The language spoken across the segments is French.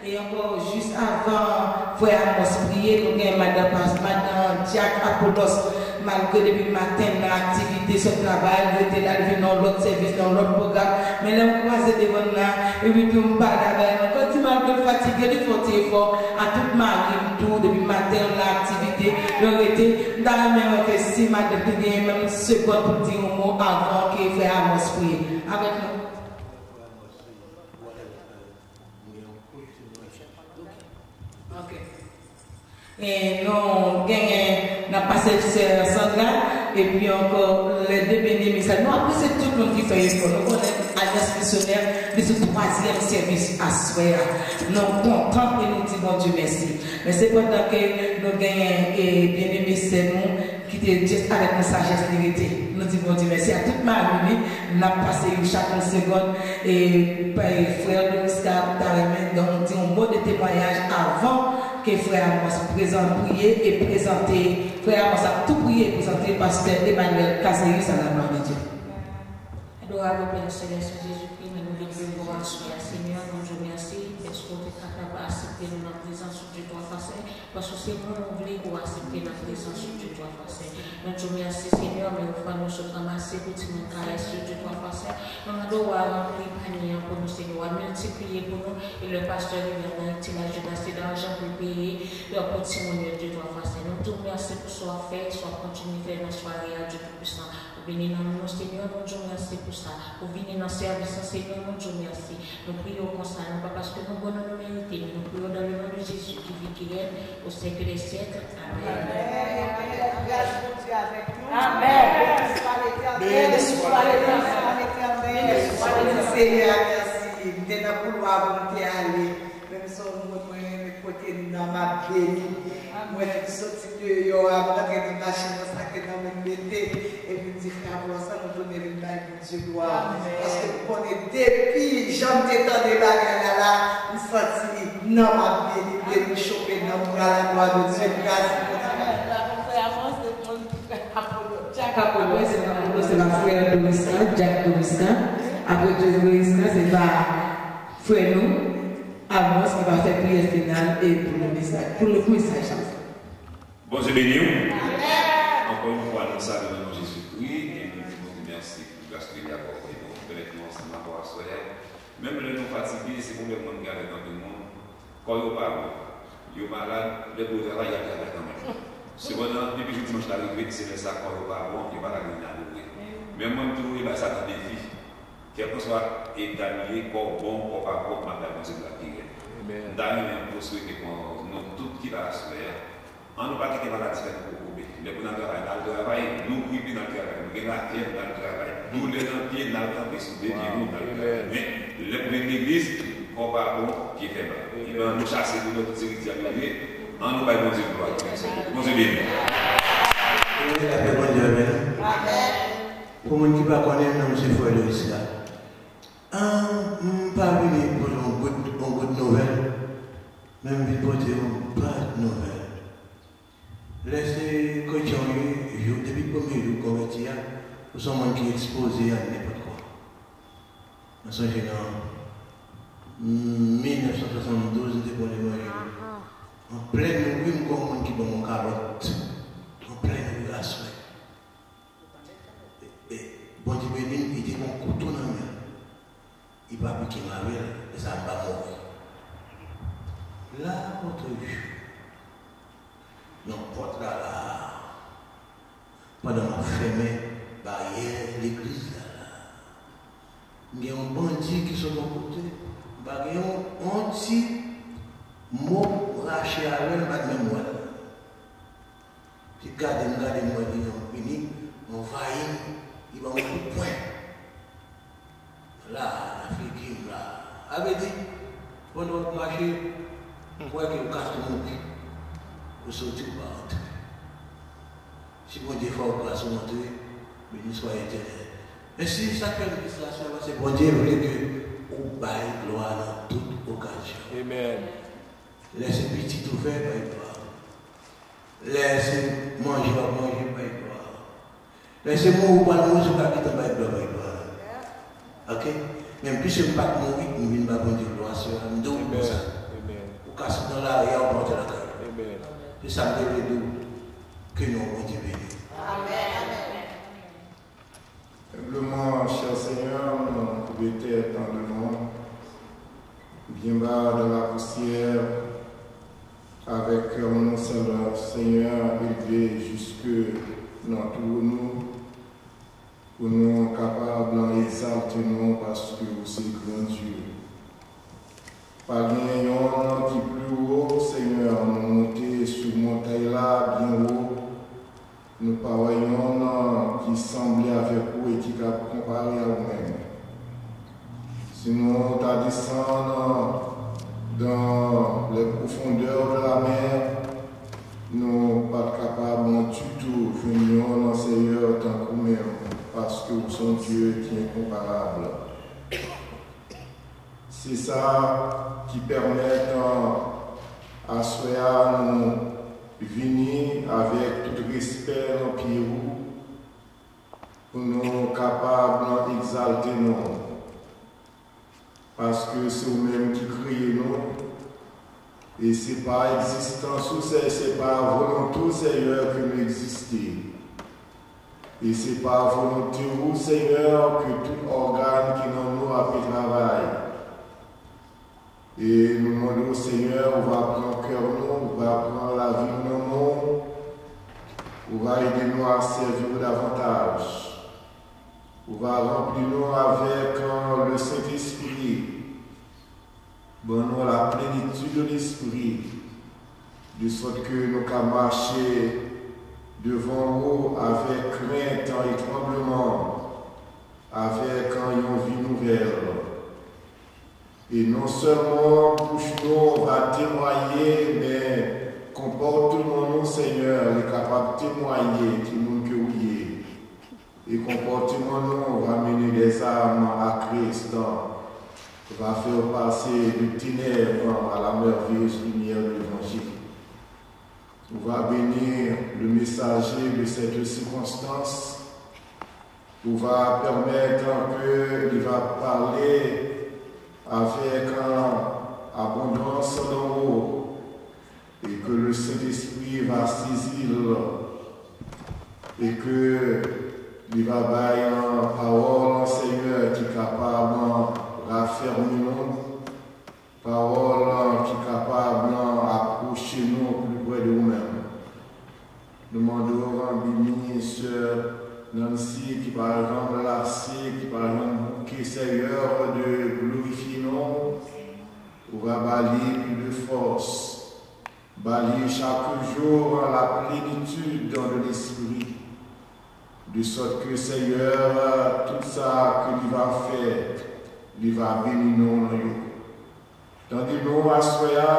Et encore juste avant, frère Amos prier, nous avons Madame Jack Apollos, malgré depuis le matin, l'activité, ce travail, nous était là, dans l'autre service, dans l'autre programme. Mais là, on croise devant là, et puis on parle avec nous. Quand tu m'as fatigué, il faut effort à toute ma vie, tout, depuis le matin, l'activité, nous était dans la même que si Madame Piguet, même seconde pour dire un mot avant que frère Amos prie. Avec nous. Et nous avons passé le Sandra et puis encore les deux bénéficiaires. Nous après c'est tout le monde qui fait effort. Nous connaissons Alliance missionnaire de ce troisième service à Soya. Nous sommes contents et nous disons bon Dieu merci. Mais c'est pendant que nous gagnons et bénéficiaires qui étaient juste avec nos sagesse et vérité. Nous disons bon Dieu merci à toute ma vie. Nous avons passé chaque seconde et frère de Mr. Taremen, donc nous disons un mot de témoignage avant que frère Amos présente prier et présenter, frère Amos a tout prié et présenté pasteur Emmanuel Caséus à la gloire de Dieu. Adorable Père Céleste Jésus-Christ, nous nous devons voir Seigneur, nous vous remercie, parce que vous êtes capable d'accepter notre présence de toi face, parce que c'est nous qui voulons accepter notre présence de toi face. Nous vous remercie Seigneur, mais nous nous sommes ramassés pour nous caresser de toi face. Nous devons remplir le panier pour nous Seigneur, multiplier pour nous, et le pasteur lui a tirage d'argent pour payer leur petit monnaie de toi face. Nous vous remercie pour ce fait, soit continuer à faire notre soirée à Dieu Tout-Puissant. Venez dans nos Seigneur, nous vous remercie pour ça. Vous venez dans le service, Seigneur, nous vous remercie. Nous prions comme ça, non pas parce que nous bonnes nous méritons, nous prions dans le nom de Jésus qui vit, qui règne au siècle des siècles. Amen. Grâce pour Dieu avec nous. Amen. Béni soit l'éternel. Seigneur, merci. Dès la couloir, vous êtes allé. Même si vous êtes côté dans ma béni. Moi, je suis sorti de yo, après dans la machine, ça que dans mon métier, et puis dire frère, ça nous donne une bague pour Dieu gloire. Parce que vous connaissez depuis, j'en t'étends des bagages là, nous senti, non, ma béni, de nous choper dans la gloire de Dieu. Grâce pour Jack Apollo, c'est ma frère Dorisca, Jack Dorisca. Après Dorisca, c'est ma frère nous, Amos, qui va faire prière finale et pour le message. Pour le message. Bon Dieu béni. Encore une fois, nous saluons Jésus-Christ et nous vous remercions pour la grâce qu'il a accordée. Honnêtement, c'est ma voix soleil. Même le nous fatigué, c'est pour le monde qui est dans le monde. Quand il parle, il est malade, le beau travail il y a quand même. Cependant, depuis que dimanche arrivé, c'est ça quand il parle, il va la gagner à l'ouvrir. Même moi, je trouve ça dans des défis. Quel que soit établi, corps bon, corps pas bon, madame, c'est la guerre. D'ailleurs, pour souhaiter que nous, tout qui va se faire, on ne va pas quitter la maladie pour couper. Les gens dans le travail, nous vivons dans le travail, nous avons la terre dans le travail, nous les pieds dans le travail, nous dans le travail. Mais l'église, on va bon, qui fait mal. Il va nous chasser de notre territoire, on nous va bon Dieu gloire. Bon Dieu béni. Pour moi qui ne connaît pas, M. Frère Louis, je ne suis pas venu pour une bonne nouvelle, même si pour dire une bonne nouvelle. Laissez que tu aies depuis le premier jour converti, nous sommes gens qui exposés à n'importe quoi. Nous sommes en 1972, nous avons en pleine rue, comme un qui donne mon carotte, en pleine rue à souhait. Et bon Dieu béni, il était mon couteau dans la main. Il va piquer ma ville et ça va mourir. Là, autre jour, non, porte là, pendant ma fermée barrière l'église là, il y a un bandit qui sont de mon côté, il y a un petit mot raché à l'heure, même moi. Si gardez-moi, on va il va me coup de poing. Là, la fille qui là, avait dit, pendant que marcher, pour que vous cassez mon pied, vous sortez ou pas entrer. Si vous dites faut pas se montrer, béni soit éternel. Et si ça fait une illustration, c'est bon Dieu veut que vous baillez gloire dans toute occasion. Amen. Laissez petit ouvert par gloire. Laissez manger par gloire. Laissez-moi ou pas manger par gloire. Ok? Même plus je ne pas mourir, nous ne venons pas bon Dieu gloire sur un dos comme ça. C'est ça que nous que nous avons dit. Amen. Simplement, cher Seigneur, nous pouvons être dans le nom, bien bas dans la poussière, avec mon Seigneur élevé jusque dans tous nous, pour nous capables d'exalter nous parce que vous êtes grand Dieu. Pas gagnant qui plus haut, Seigneur, nous monter sur montagne là, bien haut. Nous parlons qui semblait avec vous et qui a comparé à vous-même. Sinon, nous descendons dans les profondeurs de la mer, nous ne sommes pas capables du tout de venir dans Seigneur tant que nous-mêmes, parce que vous sommes Dieu qui est incomparable. C'est ça qui permet à soi nous venir avec tout respect dans pied pour nous capables d'exalter nous. Parce que c'est vous-même qui créez nous. Et ce n'est pas existence, ce n'est pas volonté, Seigneur, que nous existons. Et ce n'est pas volonté, Seigneur, que tout organe qui dans nous a fait travail. Et nous demandons au Seigneur, on va prendre cœur nous, on va prendre la vie de nous, on va aider nous à servir davantage. On va remplir nous avec le Saint-Esprit. Bon, nous la plénitude de l'Esprit, de sorte que nous pouvons marcher devant vous avec crainte et tremblement, avec une vie nouvelle. Et non seulement bouche nous on va témoigner, mais comportement nous, Seigneur, est capable de témoigner qui nous que oui. Et comportement nous, on va mener des âmes à Christ, on va faire passer du ténèbres à la merveilleuse lumière de l'Évangile. On va bénir le messager de cette circonstance. On va permettre qu'il va parler avec abondance d'en haut et que le Saint-Esprit va saisir et que il va bailler une parole, Seigneur, qui est capable de raffermir nous, parole qui est capable d'approcher nous plus près de nous-mêmes. Nous demandons à bénir Sœur Nancy qui par exemple lassé, qui par exemple bouquet Seigneur de glorifier nous, on va balayer plus de force, balayer chaque jour la plénitude dans l'esprit, de sorte que Seigneur, tout ça qu'il va faire, il va bénir nous. Tandis nous à soya,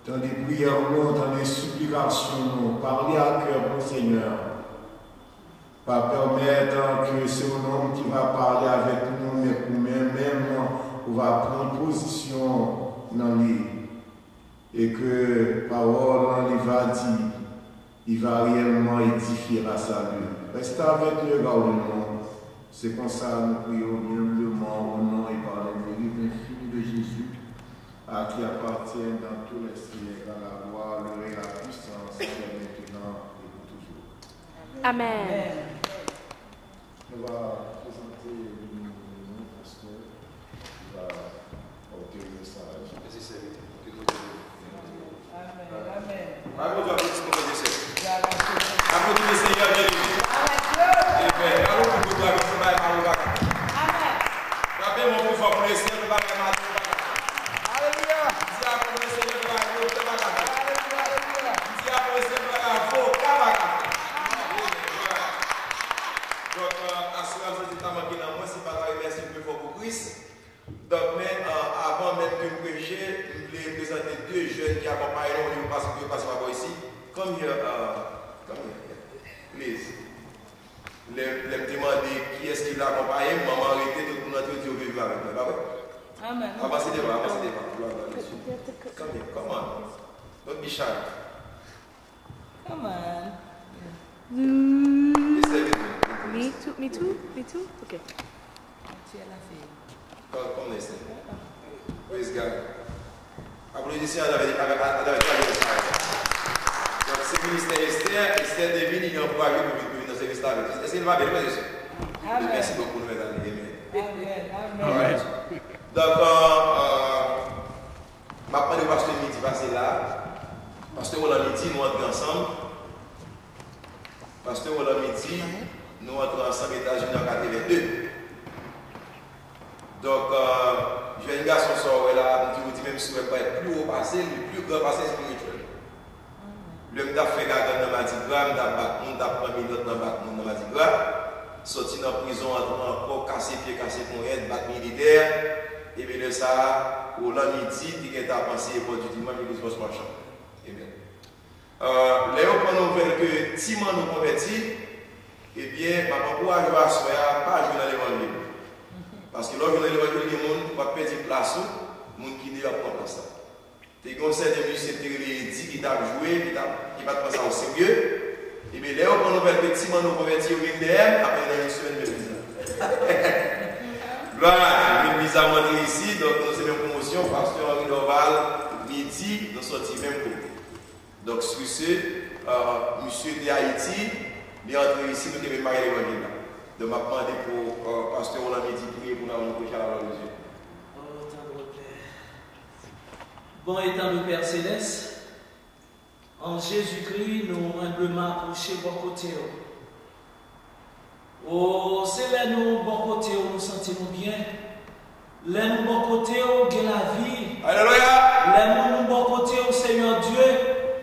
dans des prières, dans des supplications, parler à cœur, mon Seigneur. Pas permettre que c'est un homme qui va parler avec nous, mais pour nous-mêmes, on va prendre position dans lui. Et que parole, il va dire, il va réellement édifier la salut. Restez avec le gars de nous. C'est comme ça nous prions humblement au nom et par le mérite infini de Jésus, à qui appartient dans tous les siècles la gloire, le règne, la puissance, maintenant et pour toujours. Amen. On va présenter le pasteur qui va porter le message. Amen. Applaudissez le Seigneur, bien-aimé. Amen. Allons pour gloire, pour la gloire. Amen. Rappelez mon pouvoir pour le Seigneur, pour la gloire. Alléluia. Si à pour le Seigneur, pour la gloire, pour la gloire. Si à pour le Seigneur, pour la gloire, pour la gloire. Donc, à ce moment-là, je suis manqué dans moi, c'est pas grave, merci plus fort pour Christ. Donc, mais avant même que je prêche, je voulais présenter deux jeunes qui accompagnent nous, parce que je passe par ici. Come here, please. Les demander qui est-ce qui l'a accompagné, maman a arrêté de nous entrer au vivre avec nous. Amen. Avancez devant, avancez devant. Come here, come on. Don't be shy. Come on. Me too? Okay. Come listen. Praise God. Applaudissez avec la Donc, c'est le ministère Esther devine, il est encouragé pour venir dans ce service là. Est-ce qu'il va bien, frère et sœurs? Merci beaucoup, mesdames et messieurs. All right. Donc, maintenant, le pasteur Midi passé là. Pasteur Roland Midi, nous entrons ensemble. Pasteur Roland Midi, nous entrons ensemble aux États-Unis en 82. Donc, j'ai un garçon sort là, je vous dis même si vous pas être plus haut passé, le plus grand passé spirituel. Le m'ta fait garder dans Mardi Gras, m'ta pris minute dans Mardi Gras. Sorti dans la prison, encore cassé pied, cassé pour être, bac militaire, et bien de ça, au lundi, il a pensé pour du dimanche, il se marchand. Et bien. Là, on prend nouvelle que Timon nous convertit, et bien, ma encourage à soya, pas jouer dans l'évangile. Parce que lorsque dans l'évangile, les gens va perdre place, les gens qui ne va pas place. Les conseils de musiciens dit qui t'a joué, qui va passer au sérieux. Et bien là, on nous fait effectivement nous convertir au MDM, après une semaine de visa. Voilà, une visa montrée ici, donc nous avons une promotion, pasteur Henri Dorval, midi, nous sortis même côté. Donc sur ce, monsieur de Haïti, il est entré ici, nous devons marier l'évangile. Donc, je vais demander pour pasteur Roland Midi prier pour nous coucher à la Jésus. Bon étant le Père Céleste, en Jésus-Christ, nous humblement approchons bon côté. Oh, c'est là nous, bon côté, nous sentons bien. Là nous, bon côté, nous la vie. Alléluia. Là nous, bon côté, Seigneur Dieu,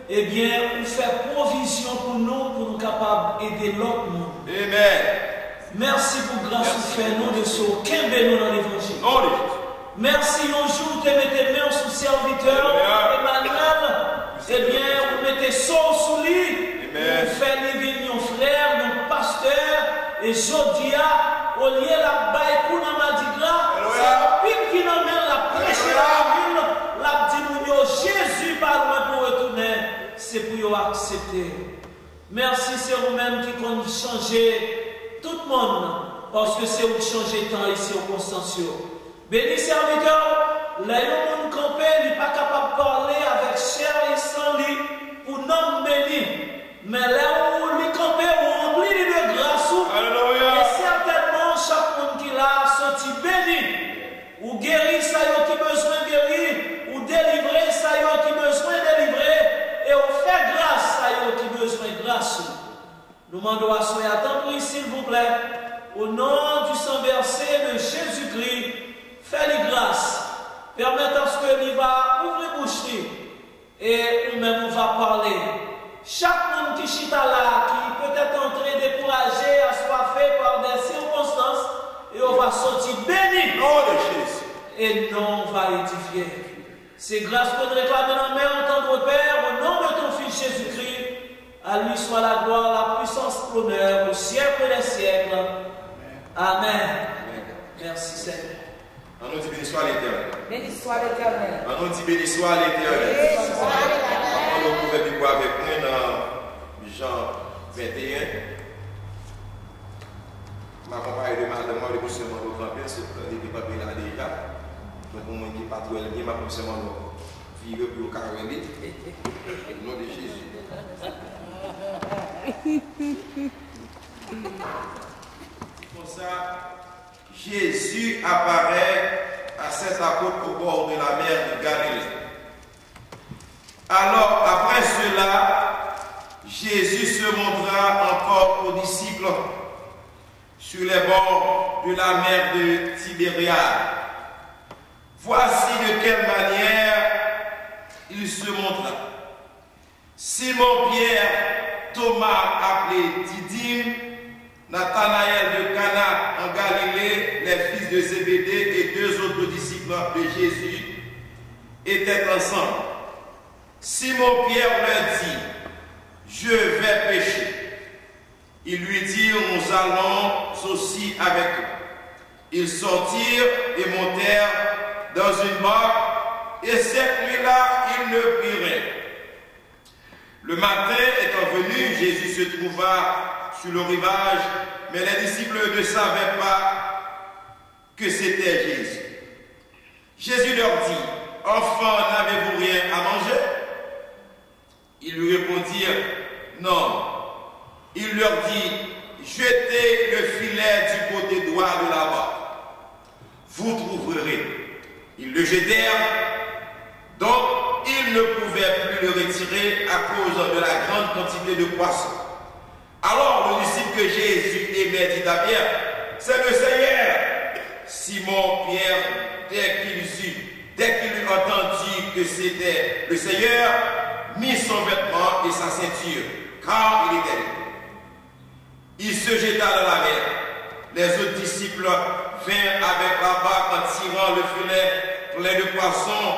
eh bien, nous fait provision pour nous capables d'aider l'autre monde. Amen. Merci pour grâce que fait nous de ce qu'un nous dans l'évangile. Merci un jour de mettre main sur serviteur Emmanuel. Eh bien, vous mettez ça sous lui. Vous faites lever nos frères, nos pasteurs. Et Jodia, au lieu de la baille pour nous Mardi Gras, c'est un qui nous mène la prêche la ville. La dit Jésus pas loin pour retourner. C'est pour vous accepter. Merci, c'est vous-même qui comptez changer tout le monde. Parce que c'est vous changer temps ici au Constantio. Béni serviteur, là où on campé, il n'est pas capable de parler avec chair et sang pour non béni. Mais là où il campé, on remplit de grâce. Et certainement, chaque monde qui l'a sorti béni. Ou guéri, ça y est qui besoin de guérir. Ou délivré, ça y est qui besoin de délivrer. Et on fait grâce, ça y est qui besoin de grâce. Nous demandons à soyez attendus, s'il vous plaît. Au nom du sang versé de Jésus-Christ, fais-lui grâce. Permettons ce qu'il va ouvrir bouche et nous-mêmes on va parler. Chaque monde qui chita là, qui peut être entré découragé, assoiffé par des circonstances, et on va sortir béni. Et non, on va édifier. C'est grâce qu'on réclame dans main en tant que Père, au nom de ton Fils Jésus-Christ. À lui soit la gloire, la puissance, l'honneur, au siècle des siècles. Amen. Merci Seigneur. On nous dit béni soit l'Éternel. Béni soit l'Éternel. On nous dit béni soit l'Éternel. On pouvait vivre avec nous dans Jean 21. Ma compagne de madame, je vais seulement le camper, c'est le papier là déjà. Donc, pour moi qui n'est pas trop élevé, je vais seulement vivre pour le Caroline. Au nom de Jésus. Comme ça, Jésus apparaît à cet apôtre au bord de la mer de Galilée. Alors, après cela, Jésus se montra encore aux disciples sur les bords de la mer de Tibériade. Voici de quelle manière il se montra. Simon-Pierre, Thomas appelé Didyme, Nathanaël de Cana en Galilée, les fils de Zébédée et deux autres disciples de Jésus étaient ensemble. Simon-Pierre leur dit, je vais pêcher. Ils lui dirent, nous allons aussi avec eux. Ils sortirent et montèrent dans une barque, et cette nuit-là, ils ne prirent rien. Le matin étant venu, Jésus se trouva sur le rivage, mais les disciples ne savaient pas que c'était Jésus. Jésus leur dit, enfants, n'avez-vous rien à manger? Ils lui répondirent, Non. Il leur dit, jetez le filet du côté droit de la barque. Vous trouverez. Ils le jetèrent, donc ils ne pouvaient plus le retirer à cause de la grande quantité de poissons. Alors le disciple que Jésus aimait dit à Pierre, c'est le Seigneur. Simon Pierre, dès qu'il eut entendu que c'était le Seigneur, mit son vêtement et sa ceinture, car il était libre. Il se jeta dans la mer. Les autres disciples vinrent avec la barque en tirant le filet plein de poissons,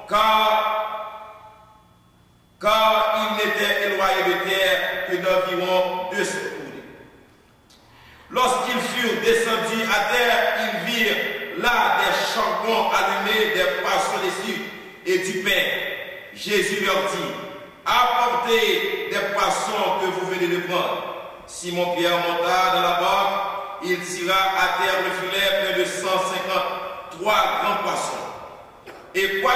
car il n'était éloigné de terre que d'environ 200 coudées. Lorsqu'ils furent descendus à terre, ils virent là des charbons allumés, des poissons dessus et du pain. Jésus leur dit, apportez des poissons que vous venez de prendre. Simon-Pierre monta dans la barque, il tira à terre le filet près de 153 grands poissons. Et quoi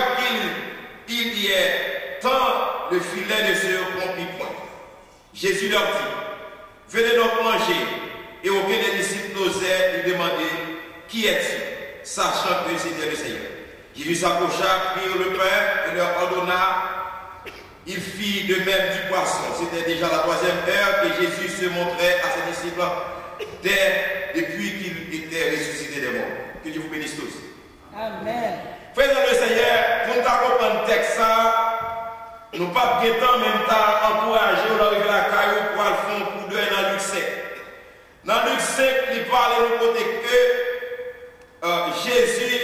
qu'il y ait tant, le filet ne se rompit point. Jésus leur dit, venez donc manger. Et aucun des disciples n'osait lui demander, qui es-tu, sachant que c'était le Seigneur. Jésus s'approcha, prit le pain et leur ordonna. Il fit de même du poisson. C'était déjà la 3e heure que Jésus se montrait à ses disciples depuis qu'il était ressuscité des morts. Que Dieu vous bénisse tous. Amen. Frères dans le Seigneur, pour nous comprendre le texte, nous pas bien temps même temps encourager ou arriver à la caillou pour le fond pour deux dans Luc 5. Dans Luc 5, il parle de côté que Jésus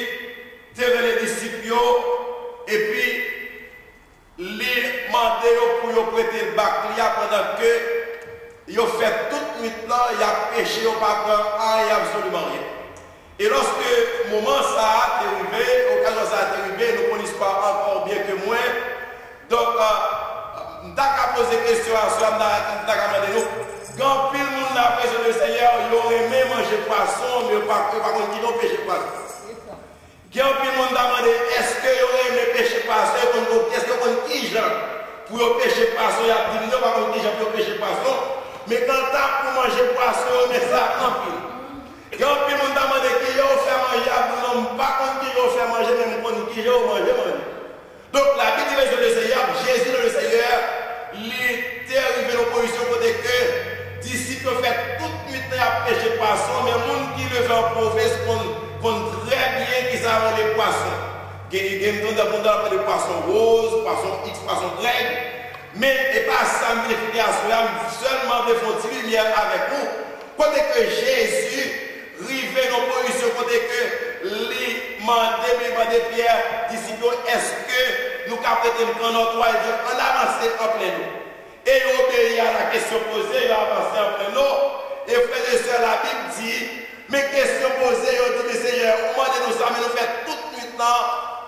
tire les disciples et puis les mandé pour prêter le bac pendant que ils ont fait toute nuit là, il a péché au papa, il n'y a absolument rien. Et lorsque le moment ça a arrivé, l'occasion ça a arrivé, nous ne connaissons pas encore bien que moi. Donc, nous avons posé des questions à soi, nous avons demandé, quand pile le monde a fait le Seigneur, il aurait aimé manger poisson, mais par contre, ils ont péché poisson. Quand pile le monde a demandé, est-ce qu'il aurait aimé pécher poisson, est-ce qu'on qui genre pour pécher poisson, il y a 10 millions, par contre, qui genre pour pécher poisson, mais quand tu as pour manger poisson, mais ça en pile. Quand pile le monde a demandé qui ont fait manger à nous, pas contre qui ont fait manger, même contre qui ont manger. Donc la Bible dit le Seigneur, Jésus le Seigneur, il était arrivé dans l'opposition côté que disciples ont fait toute nuit à pêcher poisson, mais les gens qui le font prophète connaissent très bien qui savent les poissons. Il y a des poissons roses, poissons X, poissons Y, mais et pas ça, mais seulement des fonds de lumière avec vous. Côté que Jésus arrivait dans l'opposition côté que les mandés Pierre, disciples, est-ce que nous captons quand notre roi dit on avance en plein eau. Et il obéit à la question posée, il a avancé en plein eau. Et frères et sœurs, la Bible dit, mais question posée, il dit, mais Seigneur, au moment de nous ça, mais nous faisons toute nuit là,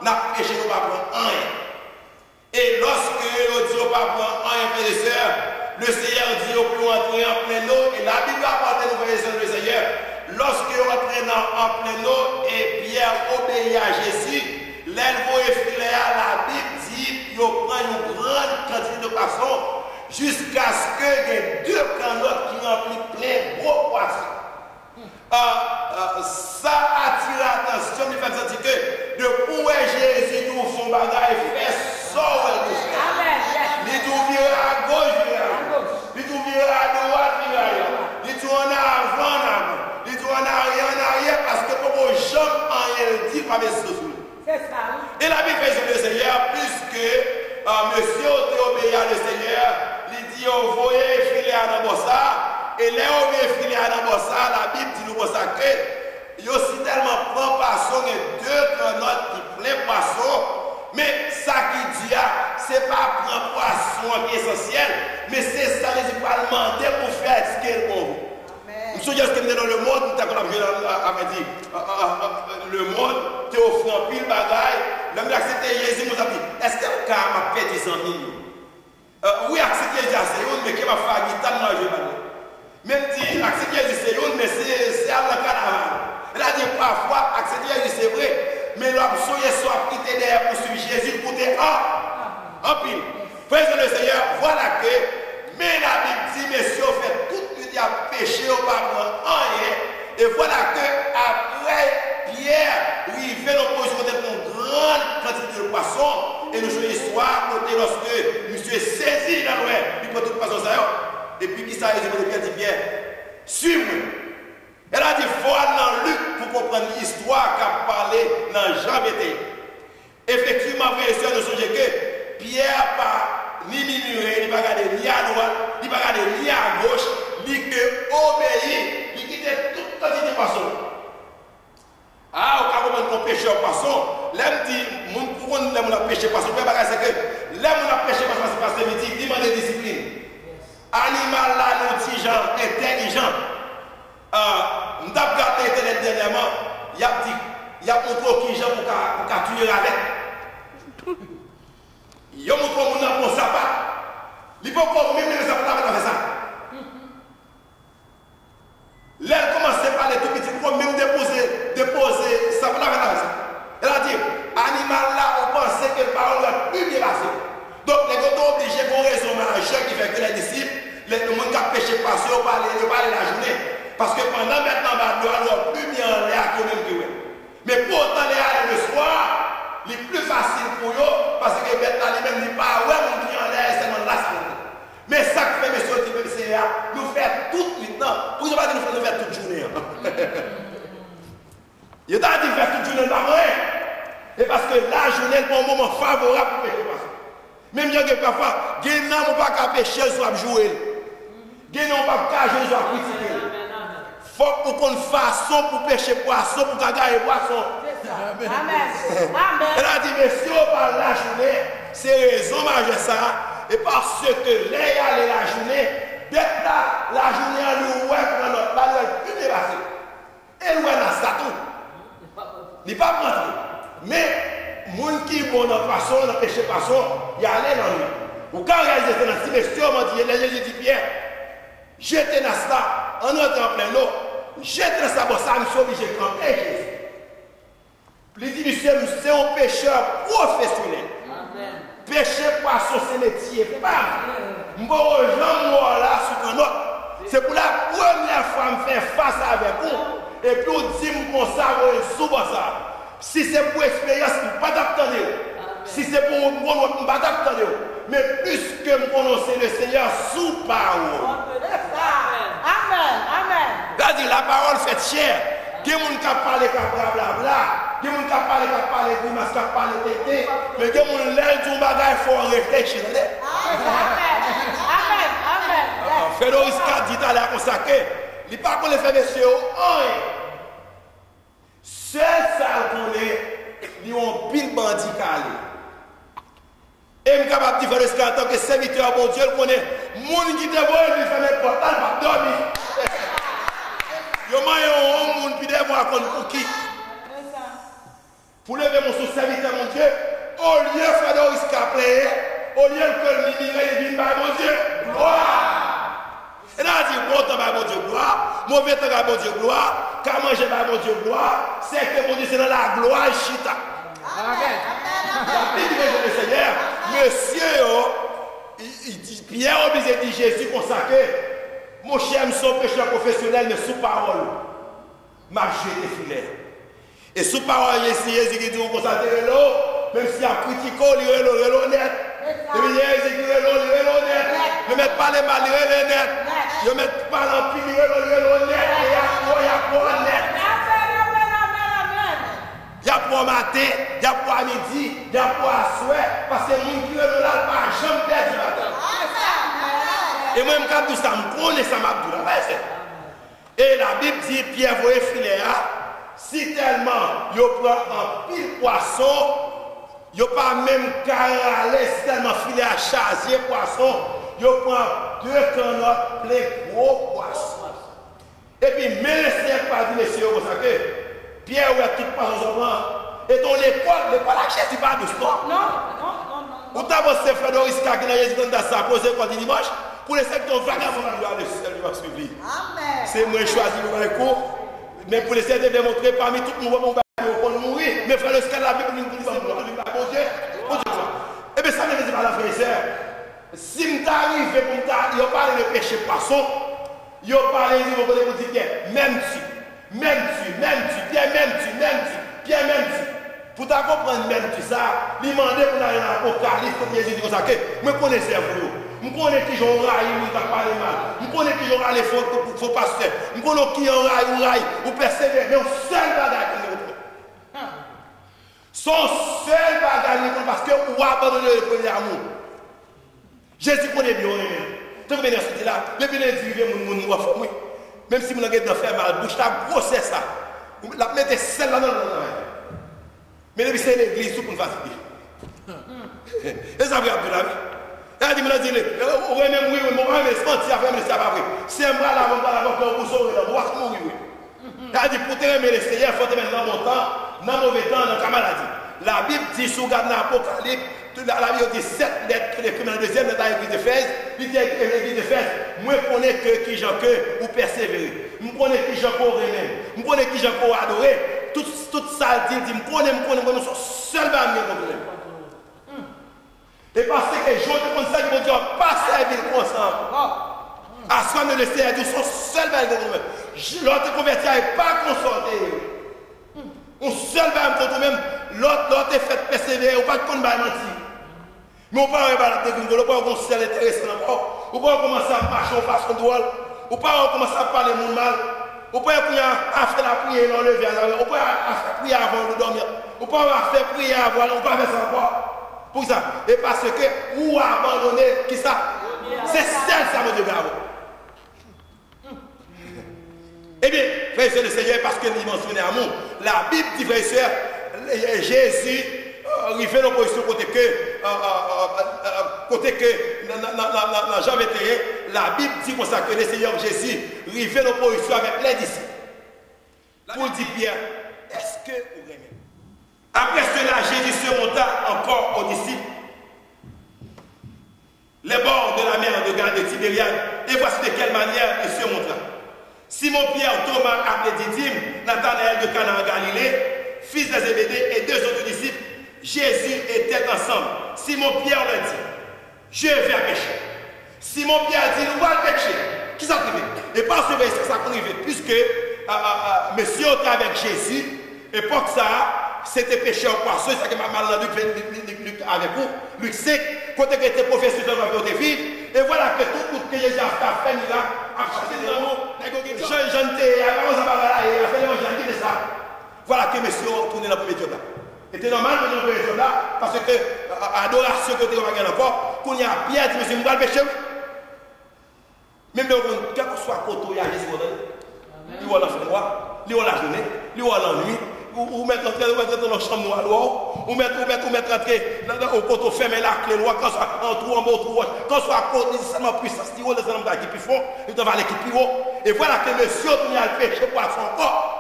nous avons péché, nous ne pouvons pas prendre rien. Et lorsque nous disons pas prendre rien, frères et sœurs, le Seigneur dit, on peut entrer en plein eau. Et la Bible apporte nous, frères et sœurs, le Seigneur. Lorsque vous entrez en plein eau et Pierre obéit à Jésus, l'elveau et filet à la Bible dit qu'il prend une grande quantité de poissons jusqu'à ce qu'il y ait 2 canottes qui remplissent plein de gros poissons. Ça attire l'attention, il fait sentir que de où Jésus nous fait bagage, fait ça où elle nous fait. Il nous vire à gauche, il nous vire à droite, il nous tourne avant, il tourne en arrière, parce que pour vos jambes en rien dit pas mes sous. Et la Bible fait le Seigneur, puisque monsieur obéit à le Seigneur, il dit on voyait filer à Nabossa, et là on veut filer à Nabossa, la Bible dit nous que il y a aussi tellement prend poisson et 2 canottes qui plein poisson, mais ça qui dit c'est pas prendre poisson qui est essentiel, mais c'est ça les pas demander pour faire ce qu'il faut. Je suis dans le monde, le monde te offre un pile bagaille. L'homme accepté Jésus, nous a dit, est-ce que le cas m'a fait 10 amis? Oui, accepter Jésus, mais qui m'a fait un temps manger. Même si accepter Jésus, mais c'est à la caravane. Elle a dit parfois, accepter Jésus, c'est vrai, mais l'option est soit quitter derrière pour suivre Jésus pour te en pile. Frère le Seigneur, voilà que Mais la Bible dit, messieurs, fait toute nuit à pécher au pas rien. Et voilà que après Pierre, il fait l'opposition de une grande quantité de poissons. Et le jour soir, côté lorsque monsieur saisi dans l'ouest, il prend tout le poisson ça. Et puis qui ça Pierre dit Pierre, suis-moi. Elle a dit, il faut aller dans Luc pour comprendre l'histoire qu'a parlé dans Jean BT. Effectivement, frère et sœurs, nous sommes que Pierre pas ni murmuré, ni pas regardé ni à droite, ni pas regardé ni à gauche, ni que obéi, ni quittait toute quantité de poissons. Ah, au cas où on pêche au poisson, l'aime dit, pourquoi on a pêché poisson? Le bagage c'est que l'aime on a pêché poisson, c'est parce que c'est demande de discipline. Animal là, nous petits gens intelligents. Nous avons regardé Internet dernièrement, il y a montré qui gens pour tuer avec. Il y a montré mon bon sapin. Il faut pas même les sapins avec ça. L'air commence à parler tout petit, il faut même déposer sapin avec ça. Elle a dit, animal là, on pensait que le parole va plus bien passer. Donc les gens sont obligés de raison majeur qui fait que les disciples, les gens qui ont péché passé, ils parlent la journée. Parce que pendant maintenant, on doit plus bien en l'air que même que mais pourtant, les aller le soir, c'est plus facile pour eux, parce que maintenant, les mêmes disent pas, ouais, mon client en l'air, c'est mon là, ça. Mais ça que fait, monsieur, c'est nous faire tout maintenant. Pour ne pas dire nous faire toute journée. Il t'a dit faire toute journée, pas vrai. Et parce que la journée est un moment favorable pour pécher. Même si parfois, il y a des gens qui ne peuvent pas pécher, soit jouer. Il y a des gens qui ne peuvent pas jouer, soit critiquer. Il faut qu'on façon pour pêcher poisson, pour gagner poisson. Amen. Elle a dit, mais si on parle la journée, c'est raison majeure ça. Et parce que là, il y a la journée, d'être là, la journée, on nous voit pour notre pas, nous plus dépassé. Et nous, on a ça tout. Il n'est pas rentré. Mais, les gens qui vont dans le poisson, dans le pêcher poisson, il y a allé dans lui. Ou quand réaliser ça, si monsieur m'a dit, Jésus dit, Pierre, j'étais dans ça, en entrant en plein eau. J'étais ça, bon, ça, je suis obligé de camper Jésus. Il dit, monsieur, c'est un pêcheur professionnel. Pêcher poisson, c'est métier. Pas. Je vais rejoindre là sur un autre. C'est pour la première fois que je fais face avec vous. Et puis, on dit, mon ça, sous ça. Si c'est pour expérience, je ne vais pas t'attendre. Si c'est pour moi, je ne vais pas t'attendre. Mais puisque je prononce le Seigneur sous parole. Amen. Amen. C'est-à-dire la parole fait chair. Il y a des gens qui parlent blablabla. Il y a des gens qui parlent grimace, qui parlent tété. Mais il y a des gens qui l'air du bagage, il faut réfléchir. Amen. Amen. Fédor Iscard dit à la consacrée, il n'est pas qu'on les fait messieurs. Seul ça qu'on est, ils ont pile bandit calé. Et je suis capable de faire en tant que serviteur bon Dieu, qu'on est monde qui te voit, lui fait mes portails, pas dormir. Yo m'a un monde qui devant pour qui? Pour lever mon sous-serviteur mon Dieu, au lieu de faire de risque à plaire, au lieu que le ministère vienne par mon Dieu, gloire. Et là, il dit, bon temps par mon Dieu, gloire, mauvais temps par mon Dieu, gloire, qu'à manger par mon Dieu, gloire, c'est que mon Dieu, c'est dans la gloire, chita. Amen. La Bible dit, le Seigneur, monsieur, il dit, Pierre obligé de dire Jésus consacré. Mon cher, je suis pécheur professionnel, mais sous parole, m'a jeté filet. Et sous parole, Jésus qui dit, vous constatez l'eau, même si y a critiqué, il est honnête. Et puis Jésus qui est honnête. Ne mettez pas les mal, il est honnête. Ne mettez pas l'empire, il est honnête. Il y a pour honnête. Il y a pour matin, il y a pour midi, il y a pour soir, parce que les gens qui est là, pas jamais perdu la tête. Et moi, je me dis ça, je connais ça, je et la Bible dit, Pierre, vous filet, si tellement, il prend un pile poisson, il n'y a pas même carré, si tellement filet à charger poisson, il prend 2 canottes plein gros poissons. Et puis, mais le Seigneur pas dit, messieurs, vous savez, Pierre, où est tout poisson, et dans l'école, la chaise, tu parles de sport. Non. Ou d'abord, c'est Fédor Iscard qui n'a pas ça, posé quand il dimanche. Pour les secteurs vagabonds, le ciel va suivre. C'est moi qui choisis le cours. Mais pour les secteurs démontrer parmi tout le monde, on va mourir. Mais frère, le scandale, la Bible nous dit, bon Dieu. Et bien, ça ne veut pas la frère et sœur. Si je arrive pour me parler de péché poisson, je parle de dire même tu, Pierre, même tu. Pour ta comprendre même tu ça, il m'a demandé pour aller dans l'Apocalypse, comme Jésus dit comme ça, que je connais vous. Je connais qui j'en raille, je parle mal. Je connais qui j'en raille, faux pasteur. Je connais qui en raille, ou persévère. Mais un seul bagage que nous retrouvons. Son seul bagage, parce que vous abandonnez le premier amour. Jésus connaît bien. Tant que je suis là, depuis le début, même si vous avez fait mal, bouche ta grossesse ça. La mettez celle là dans le mais depuis c'est l'église, tout le monde va se dire. Et ça veut dire, elle dit, on va même mourir, on va même se mentir, on va même se dire, c'est un bras là, on va là, on va sauver, on va mourir. Elle dit, pour te aimer le Seigneur, il faut te mettre dans mon temps, dans mauvais temps, dans la maladie. La Bible dit, si vous regardez l'Apocalypse, la Bible dit 7 lettres que les criminels de deuxième dans l'église d'Éphèse, il dit à l'église d'Éphèse, moi je connais que qui j'en que vous persévérez, je connais qui j'en pour aimer, je connais qui j'en pour adorer. Tout ça dit, je connais, nous sommes seuls à me problème. Et parce que les gens comme ça, ils vont dire, pas servir comme ça. À soi, nous le Seigneur dit, nous sommes seuls à me problème. L'autre converti n'est pas consorté. On seul va me même, l'autre est fait persévérer, ou pas de mentir. Mais on ne peut pas la dégoûter, on ne peut pas se intéressant encore. On ne peut pas commencer à marcher en façon drôle. On ne peut pas commencer à parler de mal. On peut pas faire la prière dans le lever. On peut pas prier avant de dormir. On peut pas faire prier avant, on peut pas faire ça encore. Pour ça. Et parce que, ou abandonner, qui ça? C'est celle ça, mon Dieu, bravo. Eh bien, frères et sœurs, le Seigneur, parce que nous mentionnons l'amour, la Bible dit, frères et sœurs, Jésus, il fait l'opposition côté que, dans Jean 21, la Bible dit comme ça que le Seigneur Jésus, il fait l'opposition avec les disciples. Pour dire Pierre, est-ce que vous aimez? Après cela, Jésus se monta encore aux disciples, les bords de la mer de Galilée de Tibériade, et voici de quelle manière il se montra. Simon-Pierre, Thomas, appelé Didyme, Nathanaël de Cana en Galilée, fils de Zébédée et deux autres disciples, Jésus était ensemble. Simon-Pierre leur dit, je vais pécher. Simon-Pierre dit, nous allons pécher. Qui s'en privé? Et par ce verset, ça qu'on privé, puisque monsieur était avec Jésus, époque ça, c'était péché en poisson, c'est ça que ma mal Luc avec vous, Luc 5, côté que était professeur de la côté vivre, et voilà que tout que Jésus a fait, il a chassé des amours, voilà que monsieur a tourné dans le premier job là. C'était normal de nous faire là, parce que l'adoration que tu as encore, qu'on y a Pierre dit, monsieur, nous allons pécher. Même quel que soit le côté, il y a Jésus, il va dans le noir, il va la journée, il va la nuit, ou mettre dans la chambre noire, ou mettre au côté fermé la clé noire, quand soit en trou, en bas, trou, quand soit à côté, seulement puissance, il va dans l'homme qui plus fort, il va aller qui plus haut. Et voilà que monsieur, il a le péché pour son corps.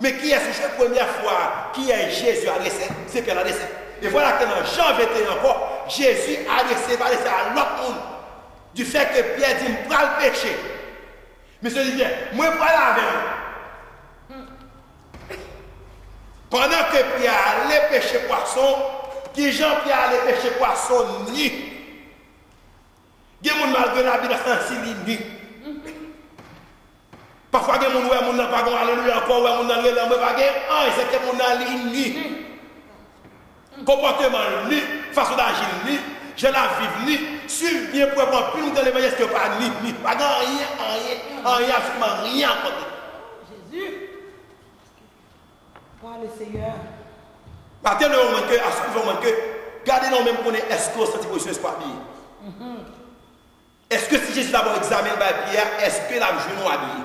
Mais qui est ce la première fois qui est Jésus adressé? C'est Pierre adressé. Et voilà que dans Jean 21 encore, Jésus adressé à l'autre monde. Du fait que Pierre dit, je vais le péché. Monsieur dit bien, moi je vais la avec. Pendant que Pierre allait pécher poisson, qui Jean-Pierre allait pécher poisson ni. Il y a des gens malgré la vie dans ce ni. Parfois, il y a des gens qui n'ont pas alléluia encore, il y a des gens qui n'ont pas c'est que mon ali ni. Comportement ni, façon d'agir ni, je la vive ni, suivre bien pour avoir plus de l'évangile, est-ce que pas ni, pas rien, absolument rien à côté. Jésus. Par le Seigneur. Pas tellement que, à ce moment que, gardez nous même qu'on est escroc, cette position n'est pas habillé. Est-ce que si Jésus d'abord examine Pierre, est-ce que la genou habillé?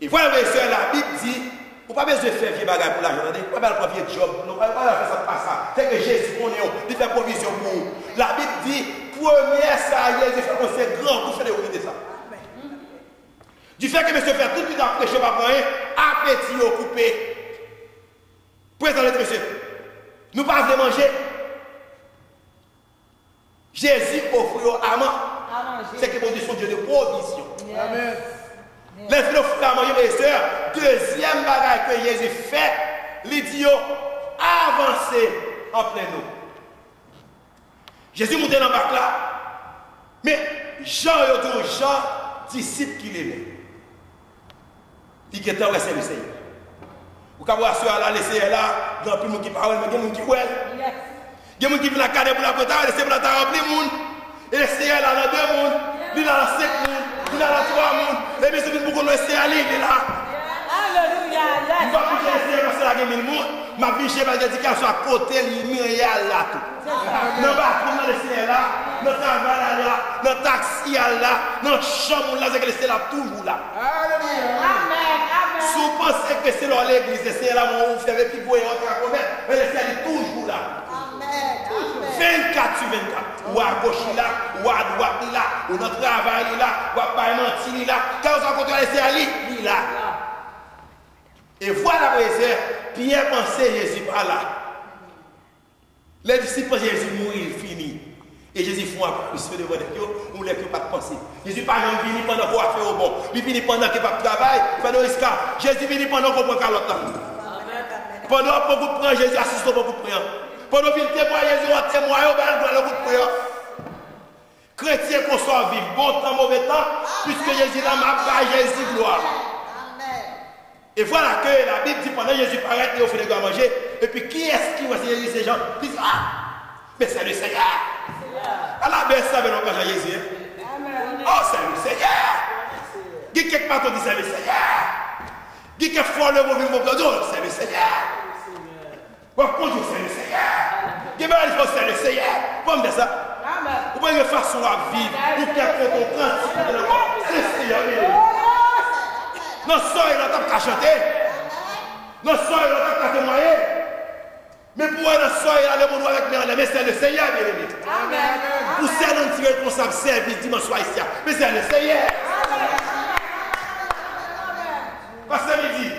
Et voilà, la Bible dit, vous n'avez pas besoin de faire vieux bagages pour l'argent, vous n'avez pas besoin de faire job, vous n'avez pas faire ça, pas ça. C'est que Jésus, il fait provision pour vous. La Bible dit, première ça, Jésus fait qu'on c'est grand pour faire de ça. Du fait que monsieur fait tout de suite après, je ne sais pas rien, appétit au coupé. Présentez monsieur, nous ne pouvons pas manger. Jésus offre à manger. C'est que condition Dieu de provision. Amen. Les filles à manger, mes soeurs, deuxième bagage que Jésus fait, l'idiot avancé en plein eau. Jésus monté dans le bac là, Mais Jean est un Jean disciple qui l'aimait. Il était resté le Seigneur. Vous pouvez voir ceux-là, les Seigneurs là, il y a plus de gens qui parlent, mais il y a des gens qui voient. Il y a des gens qui viennent la cadre pour la préparer, les Seigneurs là, rempli de monde. Et les Seigneurs là, dans 2 mondes, il est là dans 5 mondes, il est là dans 3 mondes. Et puis, c'est pour qu'on le Seigneur, il est là. Alléluia. Je ne vais pas plus le Seigneur parce que là, il y a 1000 mondes. Ma vie, je vais dire qu'elle soit à côté, il y a là tout. Dans le bateau, dans le Seigneur là, dans le travail là, dans le taxi là, dans la chambre là, c'est que le Seigneur là, toujours là. Si vous pensez que c'est dans l'église, le Seigneur là, vous faites puis vous voyez votre commettre, mais le Seigneur est toujours là. 24 sur 24. Ou à gauche là, ou à droite là, ou dans le travail là, ou à pas mentir là. Quand vous rencontrez le Seigneur, il est là. Et voilà, Pierre pensait Jésus par là. Les disciples pensaient Jésus mourir, fini. Et Jésus font un plus devant eux, on ne peut pas penser. Jésus par exemple vient pendant qu'on a fait au bon. Il vient pendant qu'il n'a pas de travail, pendant risque. Jésus vient pendant qu'on prend calotte là. Pendant qu'on vous prend, Jésus assiste au beaucoup de prière. Pendant qu'il témoigne, Jésus va témoigner au bal de beaucoup de prière. Chrétien qu'on soit vivre, bon temps, mauvais temps, puisque Jésus là m'a pas Jésus gloire. Et voilà que la Bible dit pendant Jésus paraît, il offre les gars à manger. Et puis qui est-ce qui va Jésus ces gens? Ils disent mais c'est le Seigneur. À la baisse, ça veut dire que Jésus. Oh, c'est le Seigneur. Qui quelque part dit c'est le Seigneur. Qui quelque fois le mauvais mot, c'est le Seigneur. Par contre, c'est le Seigneur. Qui va dire c'est le Seigneur. Comme de ça. Vous pouvez une façon à vivre. Vous pouvez comprendre. C'est le Seigneur. Non, ça, il n'a pas chanter. Non, ça, il n'a pas témoigner. Mais pour un soir, il a le monde avec les mais c'est le Seigneur, bien aimé. Pour ça, nous tirons responsable service dimanche soir ici. Mais c'est le Seigneur. Parce que ça me dit,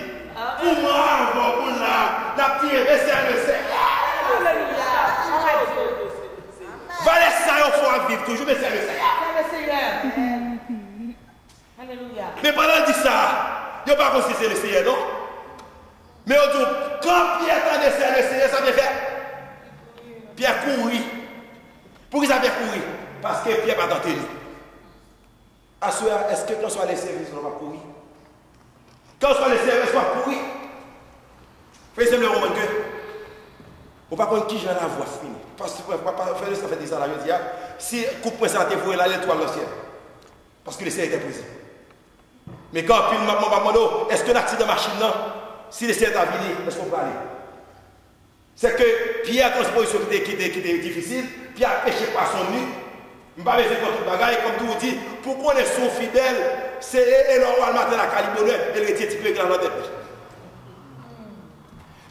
pour moi, pour la tiré, mais c'est le Seigneur. Valais ça, il faut vivre toujours, mais c'est le Seigneur. C'est le Seigneur. Alléluia. Mais pendant dit ça, il n'y a pas considéré c'est le Seigneur, non? Mais on dit, quand Pierre attendait c'est le Seigneur, ça vient faire. Pierre courit. Pourquoi ça vient courir? Parce que Pierre va tenter. Est-ce que quand soit les services, on va courir? Quand soit les services, on va courir. Faisez le roman que. On ne va pas prendre qui j'ai la voix finie. Parce que faire ça fait des ça là, je dis, si coupe ça te voit là, l'étoile dans le ciel. Parce que le Seigneur était présent. Mais quand puis maman, est-ce que l'accident de machine là, si le Seigneur est venu, est-ce qu'on peut aller? C'est que Pierre a une position qui était difficile, Pierre a péché par son nu. Je ne vais pas faire contre le bagage, comme tout dit, pour qu'on est son fidèle, c'est le matin la calibonne et le petit peu grand tête.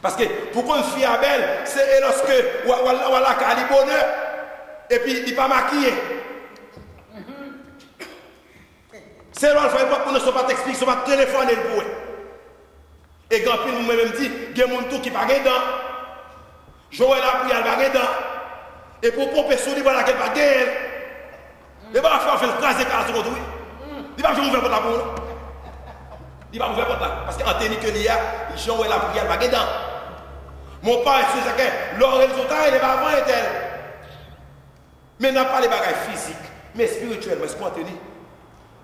Parce que pour qu'on fille à belle, c'est lorsque on la calibonne et puis il n'est pas maquillé. C'est là qu'il faut pas qu'on ne soit pas t'expliquer, soit pas téléphoner le bout. Et quand il nous même dit, il y a des gens qui ne sont pas dedans. Joël a pris le dedans. Et pour pomper sur lui, voilà qu'elle va gagner. Il va faire le craser par la seconde. Il va faire pour la boule. Il va faire pour la. Parce qu'en tenue que il y a, Joël a pris le dedans. Mon père, c'est que le résultat, il va avant et tel. Mais n'a pas les bagages physiques, mais spirituellement, est-ce qu'on tenir?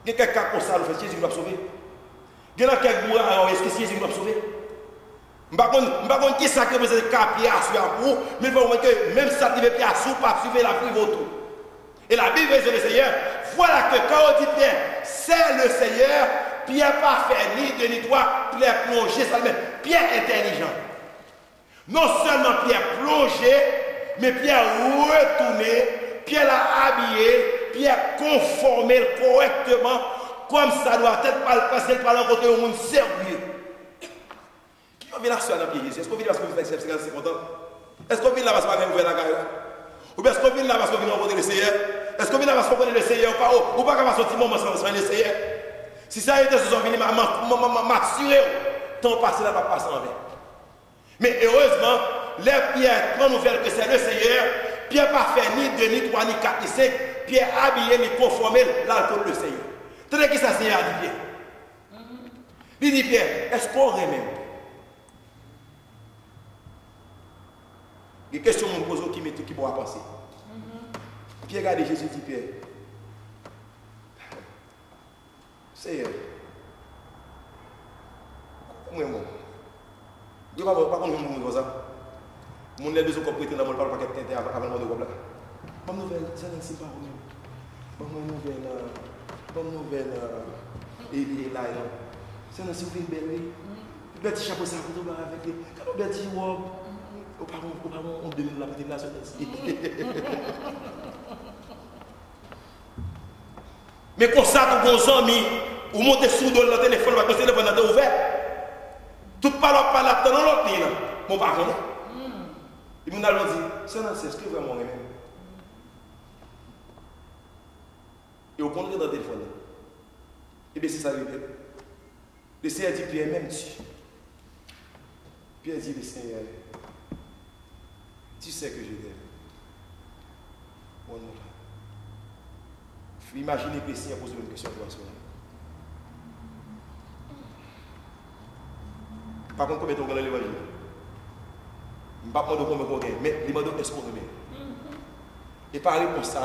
Il y a quelqu'un comme ça, le fait Jésus va sauver. Il y a quelqu'un qui alors est-ce que Jésus va sauver? Je ne sais pas qui ça que vous avez capé à suivre pour, mais il faut que même ça devait pas suivre, pas suivre la prive autour. Et la Bible est le Seigneur. Voilà que quand on dit bien, c'est le Seigneur, Pierre pas fait ni de ni droit, Pierre plongé, ça même. Pierre intelligent. Non seulement Pierre plongé, mais Pierre retourné, Pierre l'a habillé, Pierre conformé correctement, comme ça doit être pas le passer par le côté au monde sérieux. Qui vient là sur la pied Jésus? Est-ce qu'on vient parce que vous faites 50 ans? Est-ce qu'on vient là parce que vous faites la gueule? Ou bien est-ce qu'on vient là parce que vous rencontrez le Seigneur? Est-ce qu'on vient là parce qu'on connaît le Seigneur ou pas qu'à sortir moment sans le Seigneur? Si ça a été ce soir, m'assurer, tant passé là va passer en vain. Mais heureusement, les Pierre prend nouvelle que c'est le Seigneur. Pierre pas fait ni 2, ni 3, ni 4, ni 5. Pierre habillé, ni conformé l'alcool le Seigneur. Tenez qui ça Seigneur a dit Pierre. Il dit Pierre, est-ce qu'on remet? Il y a une question que je me pose qui pourra penser. Pierre regarde Jésus dit Pierre, C'est moi, moi. Je ne sais pas comment on ça. Mon les besoin qu'on prête dans mon paquet de tête avant de me là. Bonne nouvelle, ça n'est pas vous. Bonne nouvelle, et là, ça n'est pas une belle. Petit chapeau ça pour tout avec lui. Quand on dit wow, on demande la petite place aussi. Mais comme ça, tout bon ami, ou monter sous le téléphone, parce que le téléphone est ouvert. Tout parle dans l'autre ligne. Mon parent. Il m'a dit, c'est ce que vraiment aimé. Et au contraire dans le téléphone. Et bien c'est ça le fait. Le Seigneur dit, Pierre, même tu. Pierre dit, le Seigneur, tu sais que je t'aime. Bon, imaginez que le Seigneur pose une question pour toi. Par contre, combien de temps dans l'évangile? Je ne sais pas combien de temps, mais il m'a dit est-ce qu'on remet. Et par réponse ça,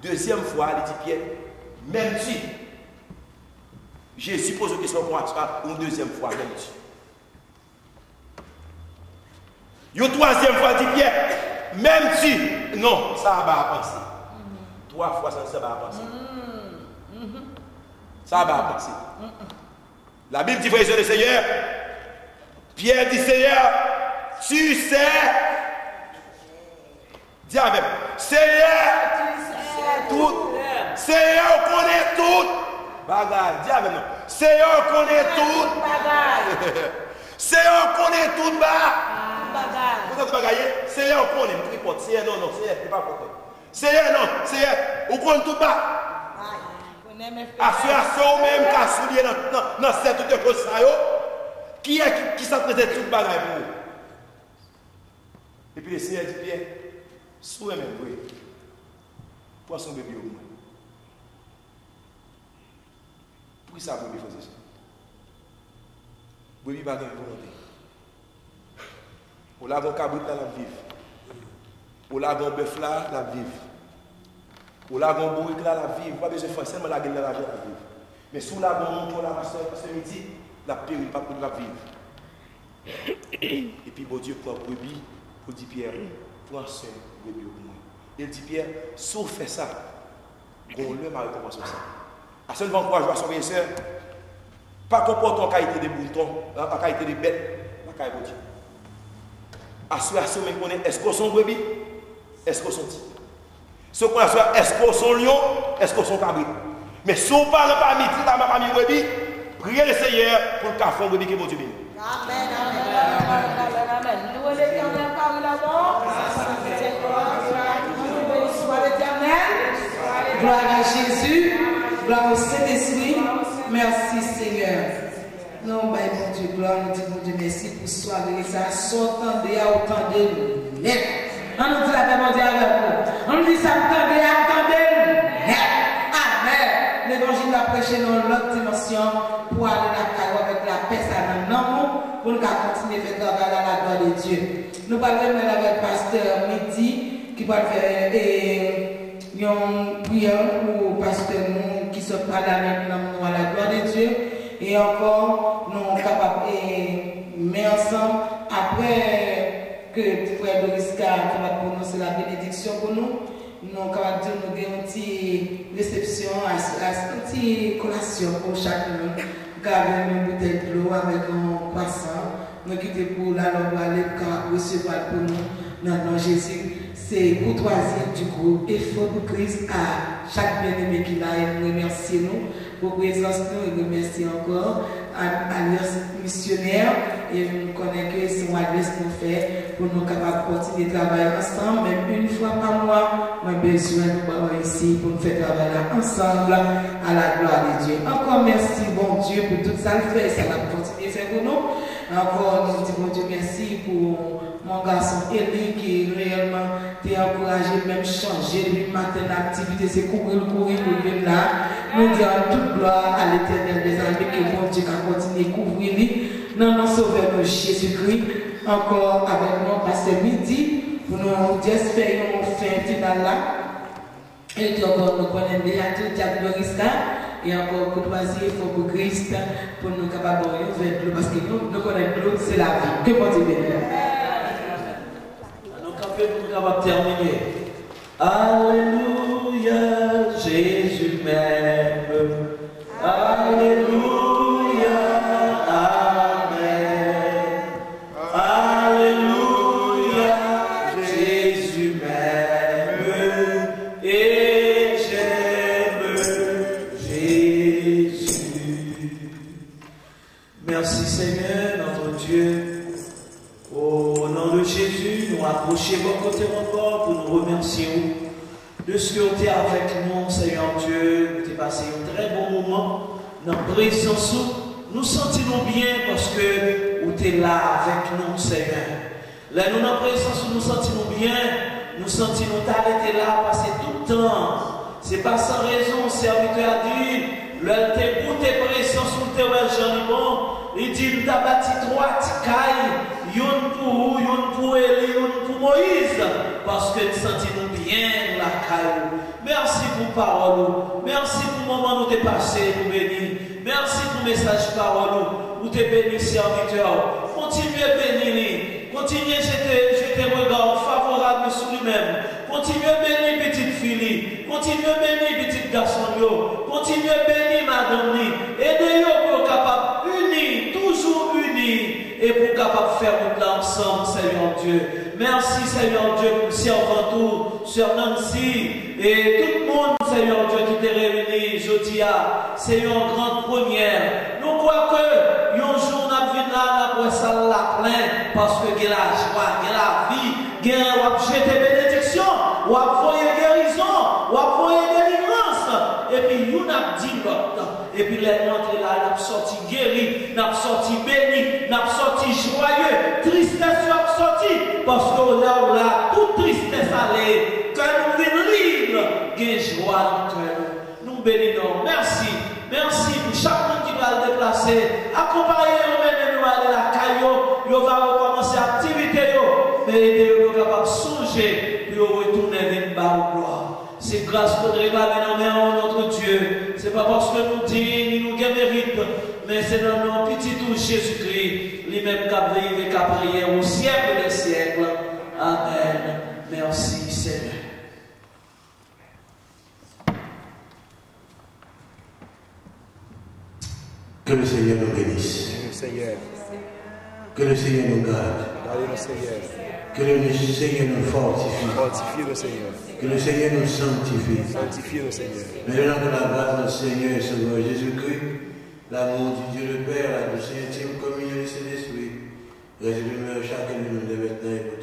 deuxième fois, il dit Pierre, même si Jésus pose une question pour toi, une deuxième fois, même si. Une troisième fois, dit Pierre, même si, non, ça va penser. 3 fois, ça va penser. Ça va penser. La Bible dit, frères et Seigneur, Pierre dit, Seigneur, tu sais, dis avec, Seigneur, tout, Seigneur, connaît tout, bagaille, dis avec nous, Seigneur, connaît tout, bagaille, Seigneur, connaît tout, bagaille, Seigneur, connaît, je tripote, Seigneur, non, Seigneur, c'est pas important, Seigneur, non, Seigneur, vous connaissez tout, bas, association même qui a soulié dans cette chose, qui est qui s'appelle tout, bagaille pour vous. Et puis le Seigneur dit, Pierre, souhait même, oui. Poisson bébé au moins. Pourquoi ça, bébé faisait ça? Bébé n'a pas de volonté. Au lagon cabrit là, la vive. Au lagon bœuf là, la vive. Au lagon bourrique là, la vive. Pas besoin de faire seulement la gueule là, la vive. Mais sous lagon monton là, ce midi, la péril pas pour la vivre. Et puis, bon Dieu, prend brebis. Pour dire Pierre, prends soin de bébé au moins. Il dit Pierre, sauf fait ça, qu'on le m'a récompensé ça. À ce moment, encourage à son frère, pas comporte en qualité de boutons, en qualité de bête, la qualité de Dieu. Association, mais qu'on est, est-ce qu'on sont brebis, est-ce qu'on sont petits. Ce qu'on a, est-ce qu'on sont lions, est-ce qu'on sont cabris. Mais si on parle pas midi, dans ma famille brebis, priez le Seigneur pour le café brebis qui est bon Dieu. Amen, amen. Nous l'éternel parmi l'amour. Soit l'éternel. Gloire à Jésus. Gloire au Saint-Esprit. Merci Seigneur. Non, bah, bon Dieu, gloire, nous disons Dieu merci pour soirée. Ça s'entendait à autant de nous. On nous dit la paix, mon Dieu, avec vous. On nous dit ça, attendez à autant de nous. Amen. L'évangile va prêcher dans l'autre dimension pour aller dans la caille avec la paix, ça dans l'amour, pour nous continuer à faire travailler à la gloire de Dieu. Nous parlons avec le pasteur Midi qui va faire une prière pour le pasteur qui se parle avec nous à la gloire de Dieu. Et encore, nous sommes capables de mettre ensemble après que le frère Doriska va prononcer la bénédiction pour nous. Nous sommes capables de nous donner une petite réception, une petite collation pour chacun. Garder une bouteille de l'eau avec un croissant. Nous quittons pour la langue aller recevoir pour nous. Non, Jésus, c'est courtoisie du groupe Effort pour Christ à chaque bien-aimé qui l'a et nous remercions nous pour présence nous et remercions encore à Alliance missionnaire et nous connaissons que c'est une adresse nous fait pour nous capables de continuer de travailler ensemble, même une fois par mois, nous avons besoin de ici pour nous faire travailler ensemble à la gloire de Dieu. Encore merci, bon Dieu, pour tout ça le fait, ça va continuer à faire pour nous. Encore, nous disons, Dieu, merci pour mon garçon Eli qui réellement t'a encouragé, même changer depuis le matin l'activité, c'est courir pour venir là. Nous disons toute gloire à l'éternel des armées que mon Dieu a continué à couvrir lui. Nous nous sauvons Jésus-Christ. Encore avec mon pasteur Midi pour nous dire faire une fin finale là. Et puis encore nous connaissons bien tout Diable Doriska et encore courtoisie pour pour Christ, pour nous capables de vers l'eau, parce que nous connaissons l'eau, c'est la vie. Que bon Dieu bénisse. Nous sommes capables de terminer. Alléluia, Jésus m'aime. Alléluia, Amen. Alléluia, Jésus m'aime et j'aime Jésus. Merci Seigneur, notre Dieu. Au nom de Jésus, nous approchons vos côtés encore pour nous remercier de ce que vous êtes avec nous, Seigneur Dieu. Vous avez passé un très bon moment dans la présence. Nous sentons bien parce que vous êtes là avec nous, Seigneur. Là, nous dans la présence, nous sentons bien. Nous sentons t'arrêter là, passer tout le temps. Ce n'est pas sans raison, le serviteur a dit, là, t'es pour tes présences, ou t'es Jean-Libon. Il dit, nous avons bâti 3 ticailles, une pour Élie, une pour Moïse, parce que nous sentons bien la caille. Merci pour parole, merci pour le moment où nous t'es passé, nous bénis. Merci pour le message parole, où t'es béni, serviteur. Continuez à bénir, continuez à jeter regard favorable sur lui-même. Continuez à bénir petite fille, continuez à bénir petit garçon, continuez à bénir madame, aidez-vous pour être capable unis, toujours unis, et pour capable faire tout ensemble, Seigneur Dieu. Merci, Seigneur Dieu, pour le servant tout, Sœur Nancy, et tout le monde, Seigneur Dieu, qui t'est réuni, je dis, c'est une grande première. Nous croyons que, un jour, on a vu là, on a ça la plein, parce que il y a la joie, il y a la vie, il y a jeter bénédiction, on a voyé guérison, on a voyé délivrance, et puis, on a dit l'autre. Et puis, les montres là, on a sorti guéri, on a sorti béni, on a sorti joyeux, tristesse a sorti, parce que là, toute tristesse allait, que nous venons libre, gain joie dans cœur. Nous bénissons. Merci. Merci pour chaque monde qui va le déplacer. Accompagnez-nous, nous aller la caillou, nous va recommencer l'activité, mais nous sommes capables de songer, puis nous retourner vers une gloire. C'est grâce pour réclamer dans notre Dieu. Ce n'est pas parce que nous disons, nous mérite, mais c'est dans notre petit tout Jésus-Christ, lui-même qui a prié et qui a prié au siècle des siècles. Amen. Merci Seigneur. Que le Seigneur nous bénisse. Que le Seigneur nous garde. Que le Seigneur nous fortifie. Que le Seigneur nous sanctifie. Mais le nom de la grâce de notre Seigneur et Sauveur Jésus-Christ, l'amour du Dieu le Père, la douce et intime communion du Saint-Esprit, reste demeure chacun de nous de maintenant et pour